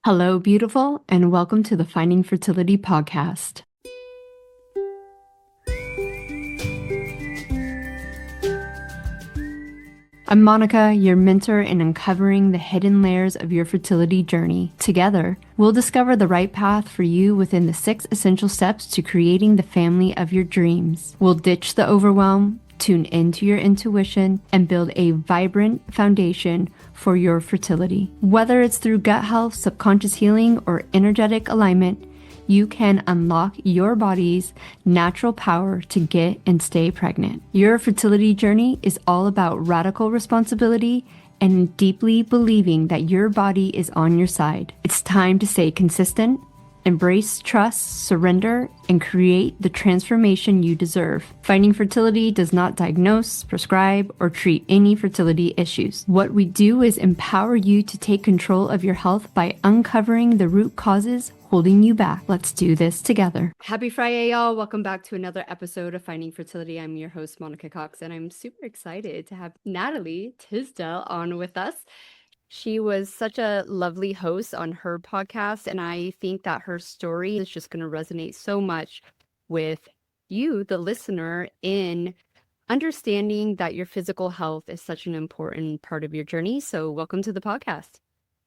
Hello, beautiful, and welcome to the Finding Fertility podcast. I'm Monica, your mentor in uncovering the hidden layers of your fertility journey. Together, we'll discover the right path for you within the 6 essential steps to creating the family of your dreams. We'll ditch the overwhelm, tune into your intuition, and build a vibrant foundation for your fertility. Whether it's through gut health, subconscious healing, or energetic alignment, you can unlock your body's natural power to get and stay pregnant. Your fertility journey is all about radical responsibility and deeply believing that your body is on your side. It's time to stay consistent, embrace trust, surrender, and create the transformation you deserve. Finding Fertility does not diagnose, prescribe, or treat any fertility issues. What we do is empower you to take control of your health by uncovering the root causes holding you back. Let's do this together. Happy Friday, y'all. Welcome back to another episode of Finding Fertility. I'm your host, Monica Cox, and I'm super excited to have Natalie Tisdale on with us. She was such a lovely host on her podcast, and I think that her story is just going to resonate so much with you, the listener, in understanding that your physical health is such an important part of your journey. So welcome to the podcast.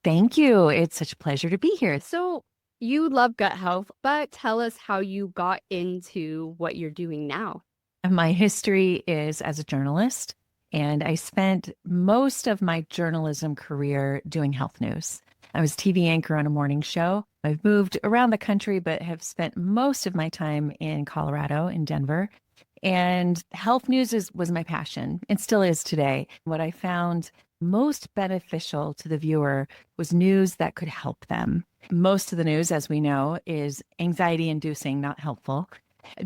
Thank you. It's such a pleasure to be here. So you love gut health, but tell us how you got into what you're doing now. My history is as a journalist, and I spent most of my journalism career doing health news. I was TV anchor on a morning show. I've moved around the country, but have spent most of my time in Colorado, in Denver. And health news was my passion and still is today. What I found most beneficial to the viewer was news that could help them. Most of the news, as we know, is anxiety-inducing, not helpful.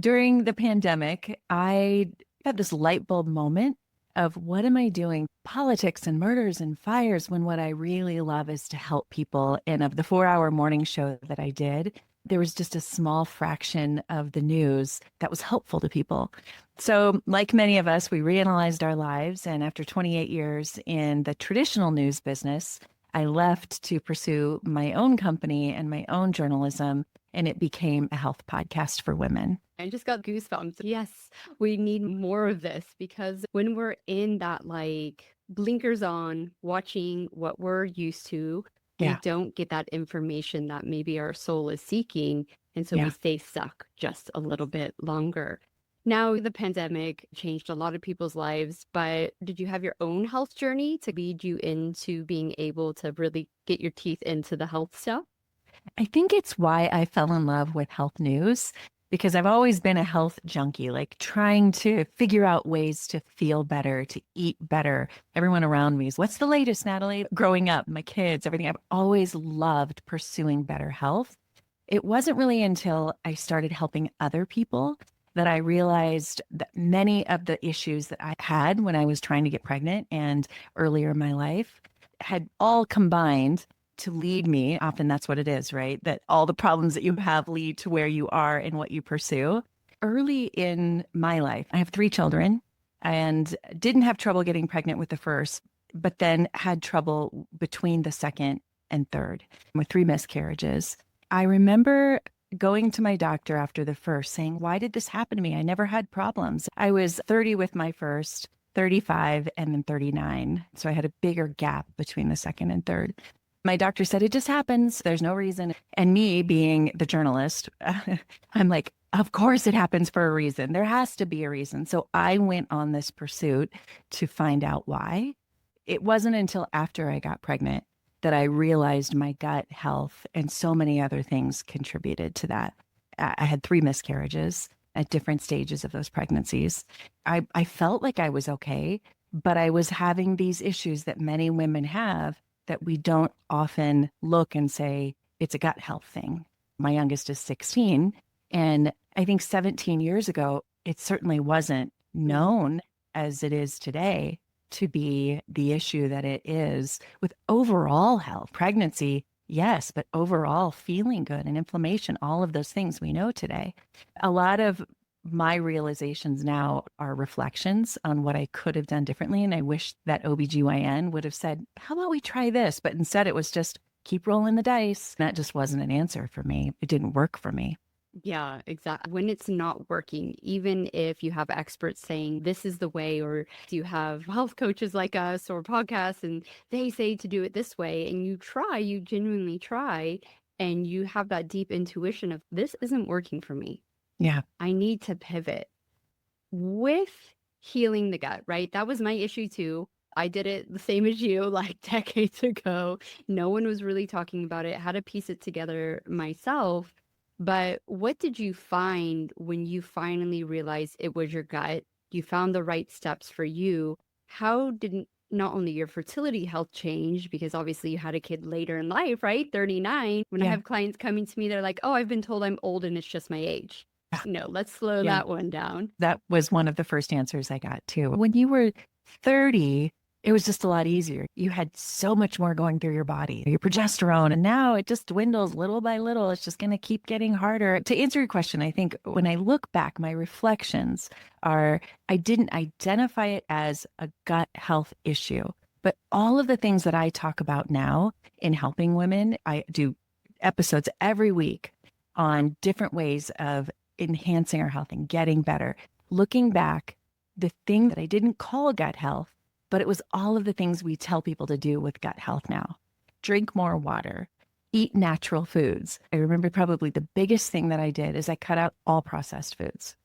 During the pandemic, I had this light bulb moment of what am I doing? Politics and murders and fires, when what I really love is to help people. And of the 4-hour morning show that I did, there was just a small fraction of the news that was helpful to people. So like many of us, we reanalyzed our lives. And after 28 years in the traditional news business, I left to pursue my own company and my own journalism, and it became a health podcast for women. I just got goosebumps. Yes, we need more of this, because when we're in that blinkers on, watching what we're used to, we don't get that information that maybe our soul is seeking. And so we stay stuck just a little bit longer. Now, the pandemic changed a lot of people's lives, but did you have your own health journey to lead you into being able to really get your teeth into the health stuff? I think it's why I fell in love with health news, because I've always been a health junkie, like trying to figure out ways to feel better, to eat better. Everyone around me is, what's the latest, Natalie? Growing up, my kids, everything. I've always loved pursuing better health. It wasn't really until I started helping other people that I realized that many of the issues that I had when I was trying to get pregnant and earlier in my life had all combined to lead me. Often that's what it is, right? That all the problems that you have lead to where you are and what you pursue. Early in my life, I have 3 children and didn't have trouble getting pregnant with the first, but then had trouble between the second and third with 3 miscarriages. I remember going to my doctor after the first saying, why did this happen to me? I never had problems. I was 30 with my first, 35, and then 39. So I had a bigger gap between the second and third. My doctor said, it just happens. There's no reason. And me being the journalist, I'm like, of course it happens for a reason. There has to be a reason. So I went on this pursuit to find out why. It wasn't until after I got pregnant that I realized my gut health and so many other things contributed to that. I had 3 miscarriages at different stages of those pregnancies. I felt like I was okay, but I was having these issues that many women have that we don't often look and say, it's a gut health thing. My youngest is 16. And I think 17 years ago, it certainly wasn't known as it is today to be the issue that it is with overall health. Pregnancy, yes, but overall feeling good and inflammation, all of those things we know today. A lot of my realizations now are reflections on what I could have done differently. And I wish that OBGYN would have said, how about we try this? But instead it was just, keep rolling the dice. That just wasn't an answer for me. It didn't work for me. Yeah, exactly. When it's not working, even if you have experts saying this is the way, or you have health coaches like us or podcasts and they say to do it this way, and you try, you genuinely try, and you have that deep intuition of this isn't working for me. Yeah. I need to pivot with healing the gut, right? That was my issue too. I did it the same as you, like decades ago. No one was really talking about it, had to piece it together myself. But what did you find when you finally realized it was your gut? You found the right steps for you. How did not only your fertility health change, because obviously you had a kid later in life, right? 39. When I Yeah. have clients coming to me, they're like, oh, I've been told I'm old and it's just my age. No, let's slow Yeah. that one down. That was one of the first answers I got too. When you were 30, it was just a lot easier. You had so much more going through your body, your progesterone, and now it just dwindles little by little. It's just going to keep getting harder. To answer your question, I think when I look back, my reflections are I didn't identify it as a gut health issue, but all of the things that I talk about now in helping women, I do episodes every week on different ways of enhancing our health and getting better. Looking back, the thing that I didn't call gut health, but it was all of the things we tell people to do with gut health now. Drink more water, eat natural foods. I remember probably the biggest thing that I did is I cut out all processed foods.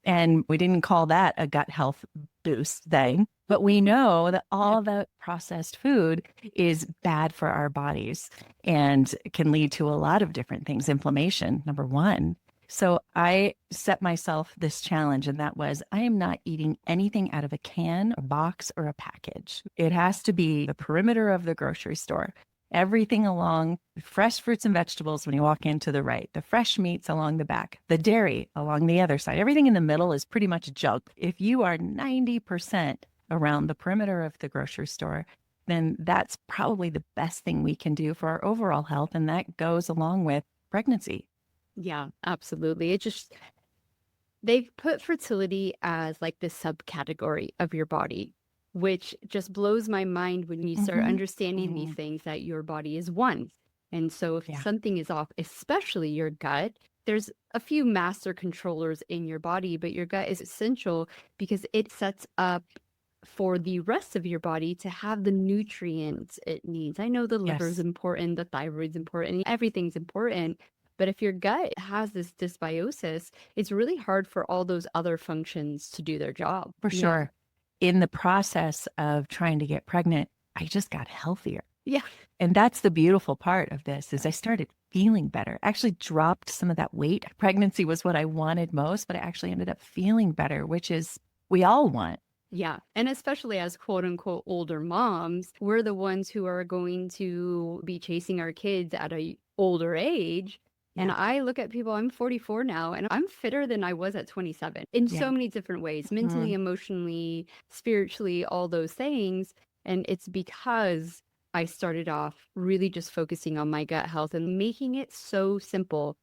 And we didn't call that a gut health boost thing, but we know that all the processed food is bad for our bodies and can lead to a lot of different things. Inflammation, number one. So I set myself this challenge, and that was I am not eating anything out of a can, a box, or a package. It has to be the perimeter of the grocery store. Everything along fresh fruits and vegetables when you walk in to the right, the fresh meats along the back, the dairy along the other side. Everything in the middle is pretty much junk. If you are 90% around the perimeter of the grocery store, then that's probably the best thing we can do for our overall health. And that goes along with pregnancy. Yeah, absolutely. They've put fertility as like this subcategory of your body, which just blows my mind when you start understanding these things that your body is one. And so if something is off, especially your gut, there's a few master controllers in your body, but your gut is essential because it sets up for the rest of your body to have the nutrients it needs. I know the liver is important, the thyroid's important, everything's important. But if your gut has this dysbiosis, it's really hard for all those other functions to do their job. For sure. In the process of trying to get pregnant, I just got healthier. Yeah. And that's the beautiful part of this is I started feeling better. Actually dropped some of that weight. Pregnancy was what I wanted most, but I actually ended up feeling better, which is we all want. Yeah. And especially as quote unquote older moms, we're the ones who are going to be chasing our kids at a older age. And I look at people, I'm 44 now, and I'm fitter than I was at 27 in so many different ways, mentally, emotionally, spiritually, all those things. And it's because I started off really just focusing on my gut health and making it so simple.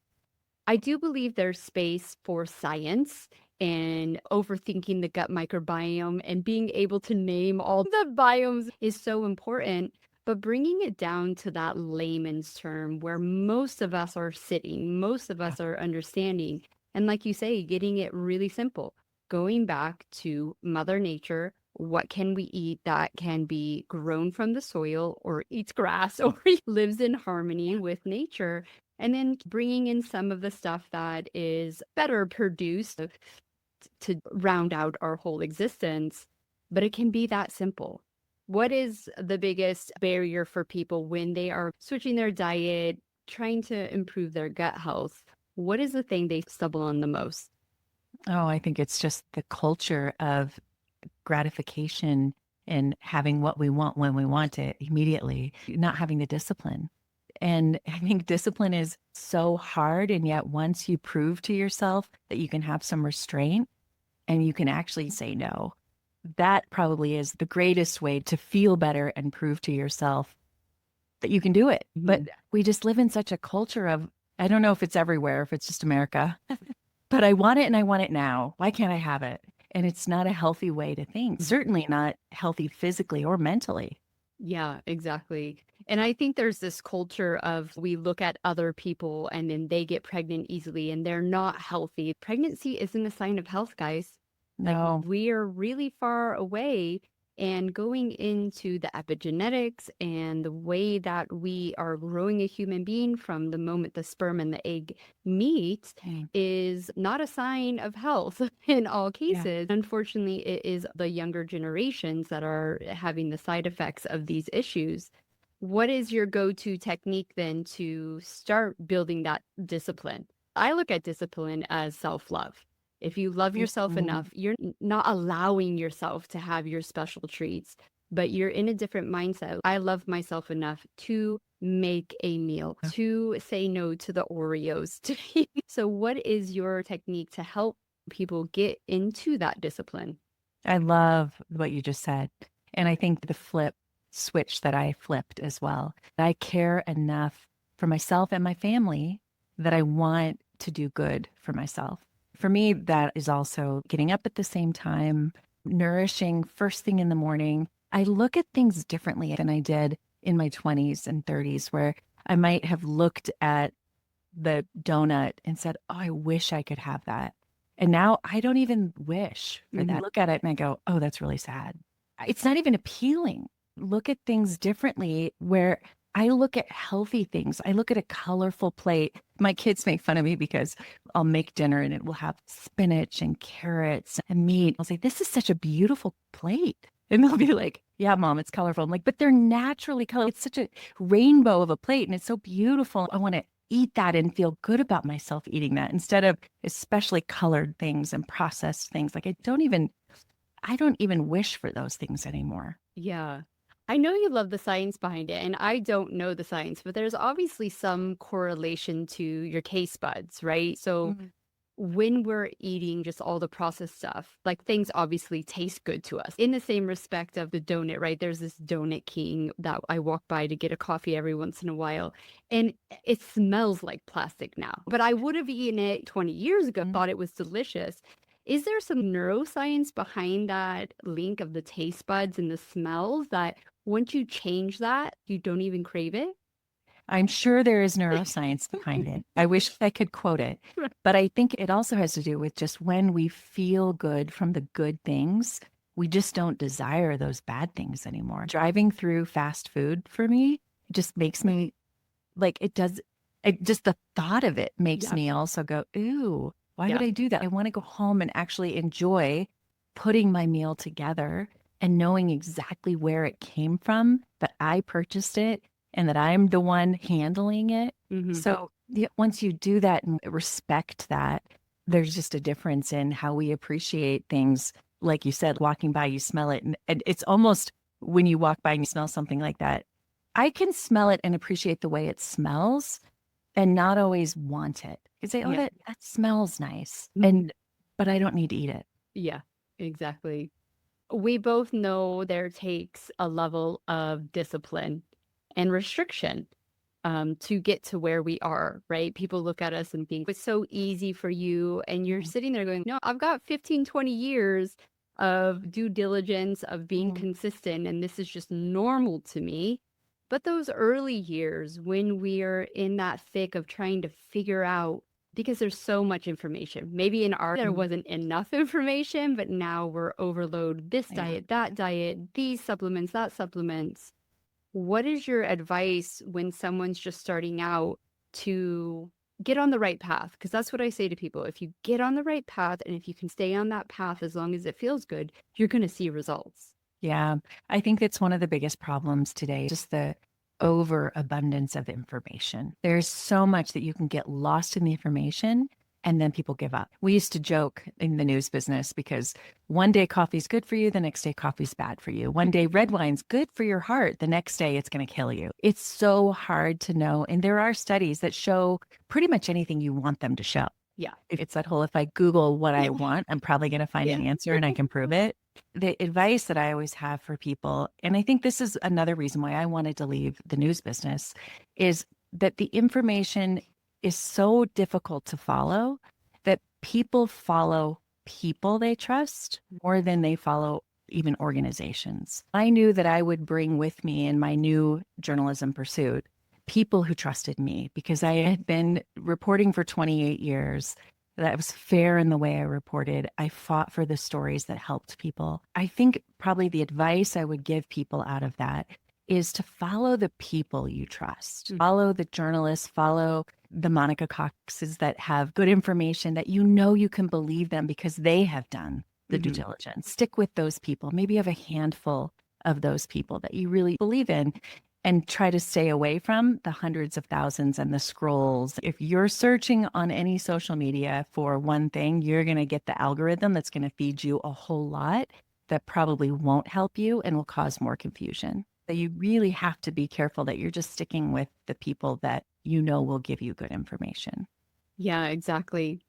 I do believe there's space for science and overthinking the gut microbiome and being able to name all the biomes is so important. But bringing it down to that layman's term where most of us are sitting, most of us are understanding. And like you say, getting it really simple, going back to Mother Nature. What can we eat that can be grown from the soil or eats grass or lives in harmony with nature? And then bringing in some of the stuff that is better produced to round out our whole existence. But it can be that simple. What is the biggest barrier for people when they are switching their diet, trying to improve their gut health? What is the thing they stumble on the most? Oh, I think it's just the culture of gratification and having what we want when we want it immediately, not having the discipline. And I think discipline is so hard. And yet once you prove to yourself that you can have some restraint and you can actually say no, that probably is the greatest way to feel better and prove to yourself that you can do it. But we just live in such a culture of, I don't know if it's everywhere, if it's just America, but I want it and I want it now. Why can't I have it? And it's not a healthy way to think, certainly not healthy physically or mentally. Yeah, exactly. And I think there's this culture of we look at other people and then they get pregnant easily and they're not healthy. Pregnancy isn't a sign of health, guys. Like No. we are really far away and going into the epigenetics and the way that we are growing a human being from the moment the sperm and the egg meet Mm. is not a sign of health in all Yeah. cases. Unfortunately, it is the younger generations that are having the side effects of these issues. What is your go-to technique then to start building that discipline? I look at discipline as self-love. If you love yourself Mm. enough, you're not allowing yourself to have your special treats, but you're in a different mindset. I love myself enough to make a meal, to say no to the Oreos. So, what is your technique to help people get into that discipline? I love what you just said. And I think the flip switch that I flipped as well. I care enough for myself and my family that I want to do good for myself. For me, that is also getting up at the same time, nourishing first thing in the morning. I look at things differently than I did in my 20s and 30s, where I might have looked at the donut and said, oh, I wish I could have that. And now I don't even wish for that. I look at it and I go, oh, that's really sad. It's not even appealing. Look at things differently where I look at healthy things. I look at a colorful plate. My kids make fun of me because I'll make dinner and it will have spinach and carrots and meat. I'll say, this is such a beautiful plate. And they'll be like, yeah, mom, it's colorful. I'm like, but they're naturally colorful. It's such a rainbow of a plate and it's so beautiful. I want to eat that and feel good about myself eating that instead of especially colored things and processed things. Like I don't even wish for those things anymore. Yeah. I know you love the science behind it, and I don't know the science, but there's obviously some correlation to your taste buds, right? So when we're eating just all the processed stuff, like things obviously taste good to us. In the same respect of the donut, right? There's this donut king that I walk by to get a coffee every once in a while, and it smells like plastic now. But I would have eaten it 20 years ago, thought it was delicious. Is there some neuroscience behind that link of the taste buds and the smells that once you change that, you don't even crave it? I'm sure there is neuroscience behind it. I wish I could quote it, but I think it also has to do with just when we feel good from the good things, we just don't desire those bad things anymore. Driving through fast food for me just makes me like it does. Just the thought of it makes me also go, ooh, why would I do that? I want to go home and actually enjoy putting my meal together and knowing exactly where it came from, that I purchased it and that I'm the one handling it. So once you do that and respect that, there's just a difference in how we appreciate things. Like you said, walking by, you smell it. And it's almost when you walk by and you smell something like that, I can smell it and appreciate the way it smells and not always want it. You say, oh, that smells nice. But I don't need to eat it. Yeah, exactly. We both know there takes a level of discipline and restriction to get to where we are, right? People look at us and think it's so easy for you. And you're sitting there going, no, I've got 15, 20 years of due diligence, of being consistent, and this is just normal to me. But those early years when we are in that thick of trying to figure out, because there's so much information. Maybe in our there wasn't enough information, but now we're overload this diet, that diet, these supplements, that supplements. What is your advice when someone's just starting out to get on the right path? Because that's what I say to people. If you get on the right path and if you can stay on that path as long as it feels good, you're going to see results. Yeah, I think that's one of the biggest problems today, just the overabundance of information. There's so much that you can get lost in the information and then people give up. We used to joke in the news business because one day coffee's good for you, the next day coffee's bad for you. One day red wine's good for your heart, the next day it's going to kill you. It's so hard to know. And there are studies that show pretty much anything you want them to show. Yeah. It's that whole, if I Google what I want, I'm probably going to find an answer and I can prove it. The advice that I always have for people, and I think this is another reason why I wanted to leave the news business, is that the information is so difficult to follow that people follow people they trust more than they follow even organizations. I knew that I would bring with me in my new journalism pursuit people who trusted me because I had been reporting for 28 years. That was fair in the way I reported. I fought for the stories that helped people. I think probably the advice I would give people out of that is to follow the people you trust. Follow the journalists, follow the Monica Coxes that have good information that you know you can believe them because they have done the due diligence. Stick with those people. Maybe you have a handful of those people that you really believe in and try to stay away from the hundreds of thousands and the scrolls. If you're searching on any social media for one thing, you're going to get the algorithm that's going to feed you a whole lot that probably won't help you and will cause more confusion. So you really have to be careful that you're just sticking with the people that you know will give you good information. Yeah, exactly.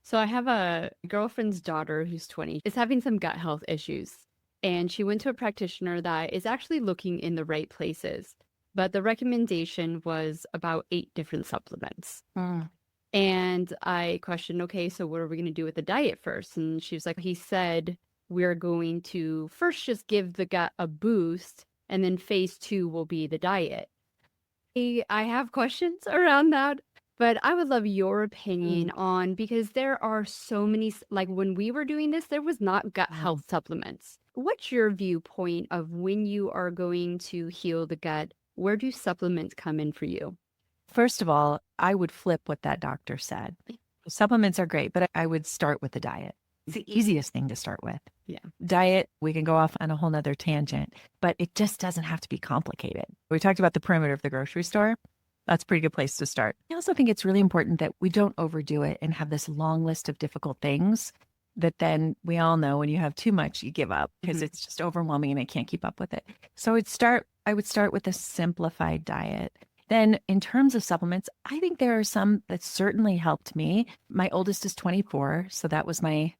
So I have a girlfriend's daughter who's 20, is having some gut health issues. And she went to a practitioner that is actually looking in the right places. But the recommendation was about 8 different supplements. And I questioned, okay, so what are we going to do with the diet first? And she was like, he said, we're going to first just give the gut a boost, and then phase 2 will be the diet. I have questions around that, but I would love your opinion on, because there are so many, like when we were doing this, there was not gut health supplements. What's your viewpoint of when you are going to heal the gut? Where do supplements come in for you? First of all, I would flip what that doctor said. Supplements are great, but I would start with the diet. It's the easiest thing to start with. Yeah. Diet, we can go off on a whole nother tangent, but it just doesn't have to be complicated. We talked about the perimeter of the grocery store. That's a pretty good place to start. I also think it's really important that we don't overdo it and have this long list of difficult things that then we all know when you have too much, you give up because it's just overwhelming and I can't keep up with it. So I would start with a simplified diet. Then in terms of supplements, I think there are some that certainly helped me. My oldest is 24, so that was my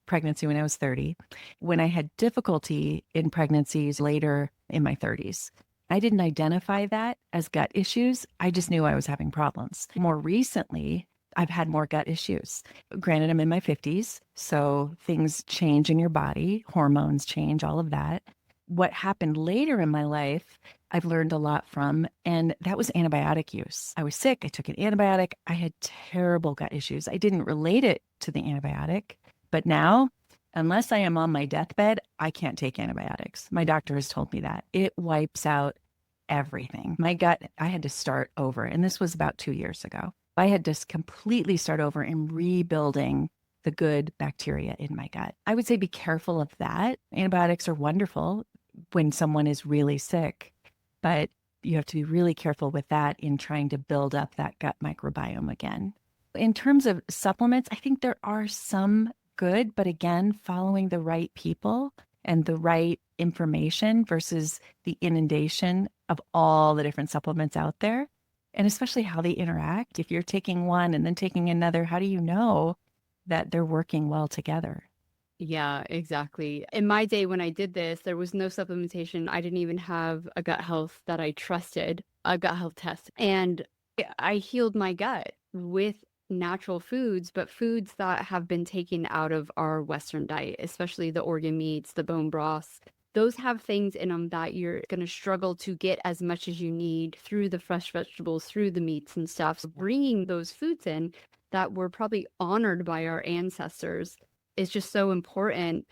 pregnancy when I was 30. When I had difficulty in pregnancies later in my 30s, I didn't identify that as gut issues. I just knew I was having problems. More recently, I've had more gut issues. Granted, I'm in my 50s, so things change in your body, hormones change, all of that. What happened later in my life, I've learned a lot from, and that was antibiotic use. I was sick. I took an antibiotic. I had terrible gut issues. I didn't relate it to the antibiotic, but now, unless I am on my deathbed, I can't take antibiotics. My doctor has told me that. It wipes out everything. My gut, I had to start over, and this was about 2 years ago. I had to completely start over in rebuilding the good bacteria in my gut. I would say be careful of that. Antibiotics are wonderful when someone is really sick, but you have to be really careful with that in trying to build up that gut microbiome again. In terms of supplements, I think there are some good, but again, following the right people and the right information versus the inundation of all the different supplements out there, and especially how they interact. If you're taking one and then taking another, how do you know that they're working well together? Yeah, exactly. In my day when I did this, there was no supplementation. I didn't even have a gut health that I trusted, a gut health test. And I healed my gut with natural foods, but foods that have been taken out of our Western diet, especially the organ meats, the bone broths. Those have things in them that you're going to struggle to get as much as you need through the fresh vegetables, through the meats and stuff. So bringing those foods in that were probably honored by our ancestors is just so important.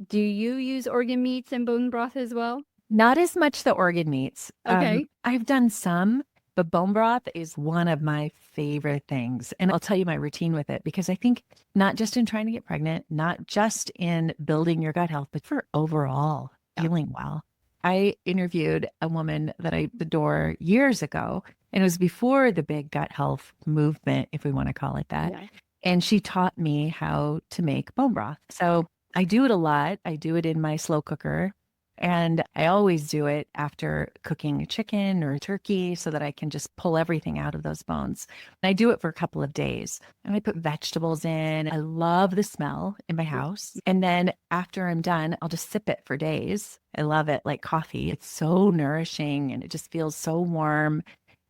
Do you use organ meats and bone broth as well? Not as much the organ meats. Okay. I've done some, but bone broth is one of my favorite things. And I'll tell you my routine with it, because I think not just in trying to get pregnant, not just in building your gut health, but for overall feeling well. I interviewed a woman that I adore years ago, and it was before the big gut health movement, if we want to call it that. Yeah. And she taught me how to make bone broth. So I do it a lot. I do it in my slow cooker. And I always do it after cooking a chicken or a turkey so that I can just pull everything out of those bones. And I do it for a couple of days. And I put vegetables in. I love the smell in my house. And then after I'm done, I'll just sip it for days. I love it like coffee. It's so nourishing and it just feels so warm,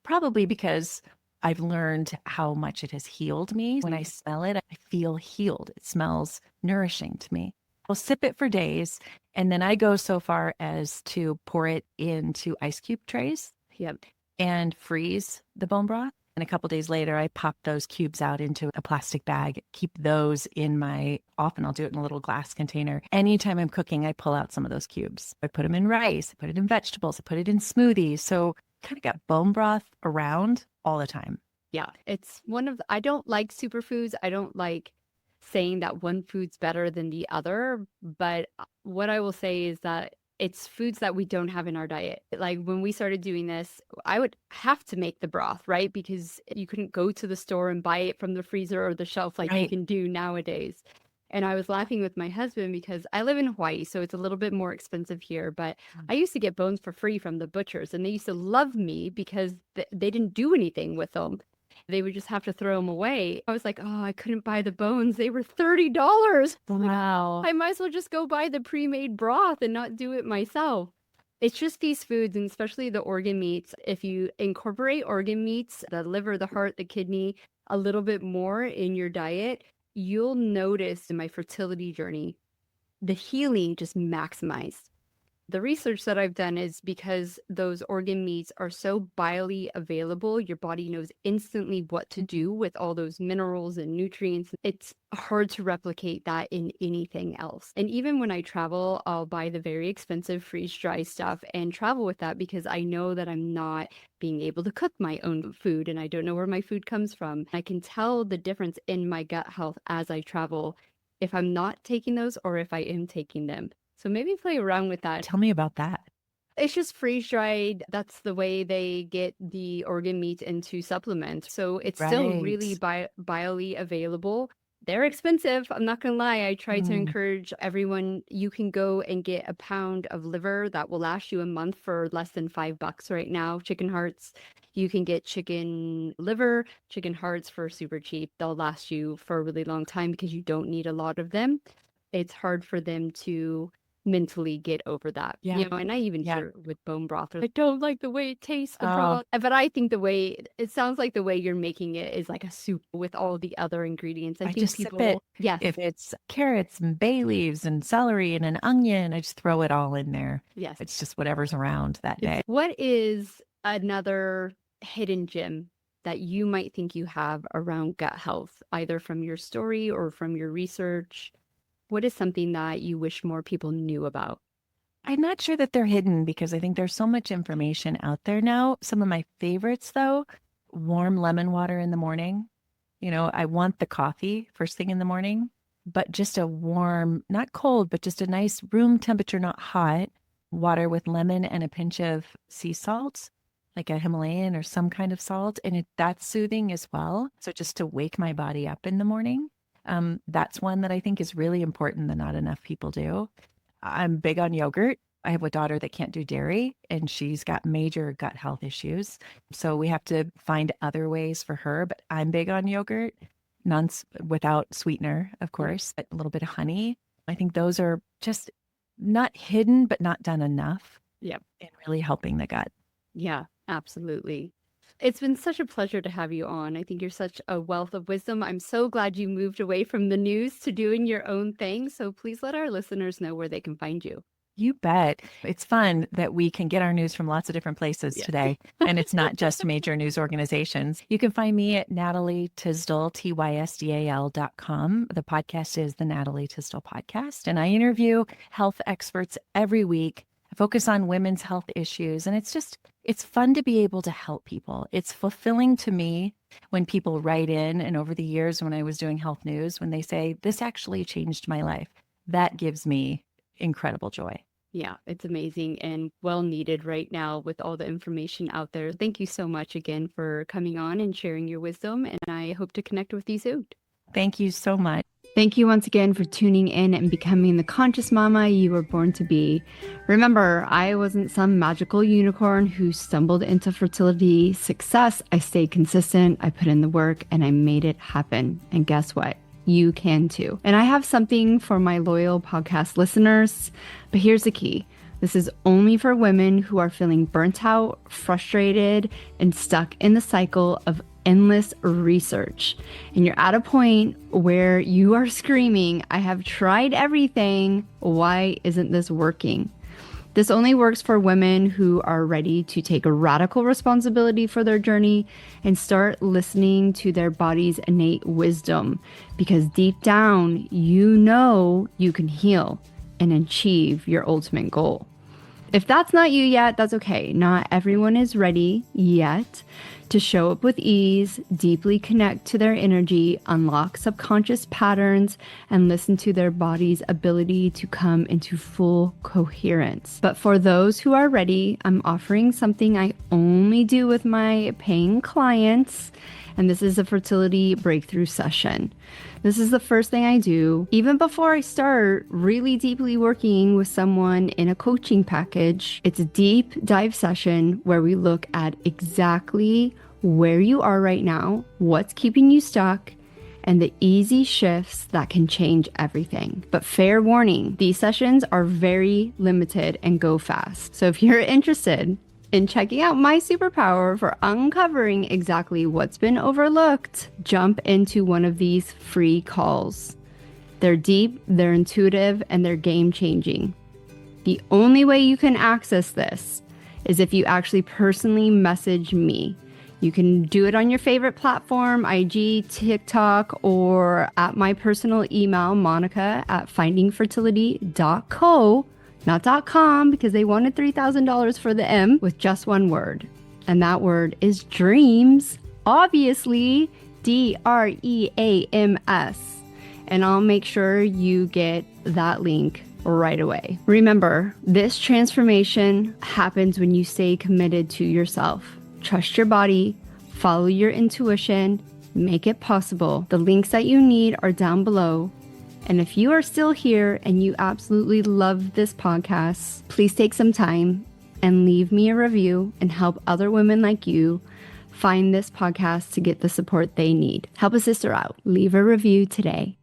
probably because I've learned how much it has healed me. When I smell it, I feel healed. It smells nourishing to me. I'll sip it for days. And then I go so far as to pour it into ice cube trays Yep. and freeze the bone broth. And a couple days later, I pop those cubes out into a plastic bag, keep those in often I'll do it in a little glass container. Anytime I'm cooking, I pull out some of those cubes. I put them in rice, I put it in vegetables, I put it in smoothies. So kind of got bone broth around all the time. Yeah. It's I don't like superfoods. I don't like saying that one food's better than the other. But what I will say is that it's foods that we don't have in our diet. Like when we started doing this, I would have to make the broth, right? Because you couldn't go to the store and buy it from the freezer or the shelf like you can do nowadays. And I was laughing with my husband because I live in Hawaii, so it's a little bit more expensive here. But I used to get bones for free from the butchers, and they used to love me because they didn't do anything with them. They would just have to throw them away. I was like, oh, I couldn't buy the bones. They were $30. Wow. I might as well just go buy the pre-made broth and not do it myself. It's just these foods, and especially the organ meats. If you incorporate organ meats, the liver, the heart, the kidney, a little bit more in your diet, you'll notice in my fertility journey, the healing just maximized. The research that I've done is because those organ meats are so biologically available, your body knows instantly what to do with all those minerals and nutrients. It's hard to replicate that in anything else. And even when I travel, I'll buy the very expensive freeze-dry stuff and travel with that because I know that I'm not being able to cook my own food and I don't know where my food comes from. I can tell the difference in my gut health as I travel if I'm not taking those or if I am taking them. So maybe play around with that. Tell me about that. It's just freeze dried. That's the way they get the organ meat into supplements. So it's still really biologically available. They're expensive. I'm not going to lie. I try to encourage everyone. You can go and get a pound of liver that will last you a month for less than $5 right now. Chicken hearts. You can get chicken liver, chicken hearts for super cheap. They'll last you for a really long time because you don't need a lot of them. It's hard for them to mentally get over that. And I even hear it with bone broth. I don't like the way it tastes, the broth. But I think it sounds like the way you're making it is like a soup with all the other ingredients. I think just people, sip it. If it's carrots and bay leaves and celery and an onion, I just throw it all in there. Yes. It's just whatever's around that day. What is another hidden gem that you might think you have around gut health, either from your story or from your research? What is something that you wish more people knew about? I'm not sure that they're hidden because I think there's so much information out there now. Some of my favorites, though, warm lemon water in the morning. I want the coffee first thing in the morning, but just a warm, not cold, but just a nice room temperature, not hot, water with lemon and a pinch of sea salt, like a Himalayan or some kind of salt. And that's soothing as well. So just to wake my body up in the morning. That's one that I think is really important that not enough people do. I'm big on yogurt. I have a daughter that can't do dairy and she's got major gut health issues. So we have to find other ways for her, but I'm big on yogurt, without sweetener, of course, but a little bit of honey. I think those are just not hidden, but not done enough. Yep. In really helping the gut. Yeah, absolutely. It's been such a pleasure to have you on. I think you're such a wealth of wisdom. I'm so glad you moved away from the news to doing your own thing. So please let our listeners know where they can find you. You bet. It's fun that we can get our news from lots of different places today. And it's not just major news organizations. You can find me at Natalie Tisdale, TYSDAL.com. The podcast is the Natalie Tisdale Podcast. And I interview health experts every week. I focus on women's health issues. And it's fun to be able to help people. It's fulfilling to me when people write in, and over the years when I was doing health news, when they say, this actually changed my life. That gives me incredible joy. Yeah, it's amazing and well needed right now with all the information out there. Thank you so much again for coming on and sharing your wisdom. And I hope to connect with you soon. Thank you so much. Thank you once again for tuning in and becoming the conscious mama you were born to be. Remember, I wasn't some magical unicorn who stumbled into fertility success. I stayed consistent, I put in the work, and I made it happen. And guess what? You can too. And I have something for my loyal podcast listeners, but here's the key. This is only for women who are feeling burnt out, frustrated, and stuck in the cycle of endless research. And you're at a point where you are screaming, I have tried everything. Why isn't this working? This only works for women who are ready to take a radical responsibility for their journey and start listening to their body's innate wisdom, because deep down, you know you can heal and achieve your ultimate goal. If that's not you yet, that's okay. Not everyone is ready yet to show up with ease, deeply connect to their energy, unlock subconscious patterns, and listen to their body's ability to come into full coherence. But for those who are ready, I'm offering something I only do with my paying clients, and this is a fertility breakthrough session. This is the first thing I do, even before I start really deeply working with someone in a coaching package. It's a deep dive session where we look at exactly where you are right now, what's keeping you stuck, and the easy shifts that can change everything. But fair warning, these sessions are very limited and go fast. So if you're interested in checking out my superpower for uncovering exactly what's been overlooked, jump into one of these free calls. They're deep, they're intuitive, and they're game-changing. The only way you can access this is if you actually personally message me. You can do it on your favorite platform, IG, TikTok, or at my personal email, monica@findingfertility.co. Not .com, because they wanted $3,000 for the M, with just one word. And that word is dreams, obviously, DREAMS. And I'll make sure you get that link right away. Remember, this transformation happens when you stay committed to yourself. Trust your body, follow your intuition, make it possible. The links that you need are down below. And if you are still here and you absolutely love this podcast, please take some time and leave me a review and help other women like you find this podcast to get the support they need. Help a sister out. Leave a review today.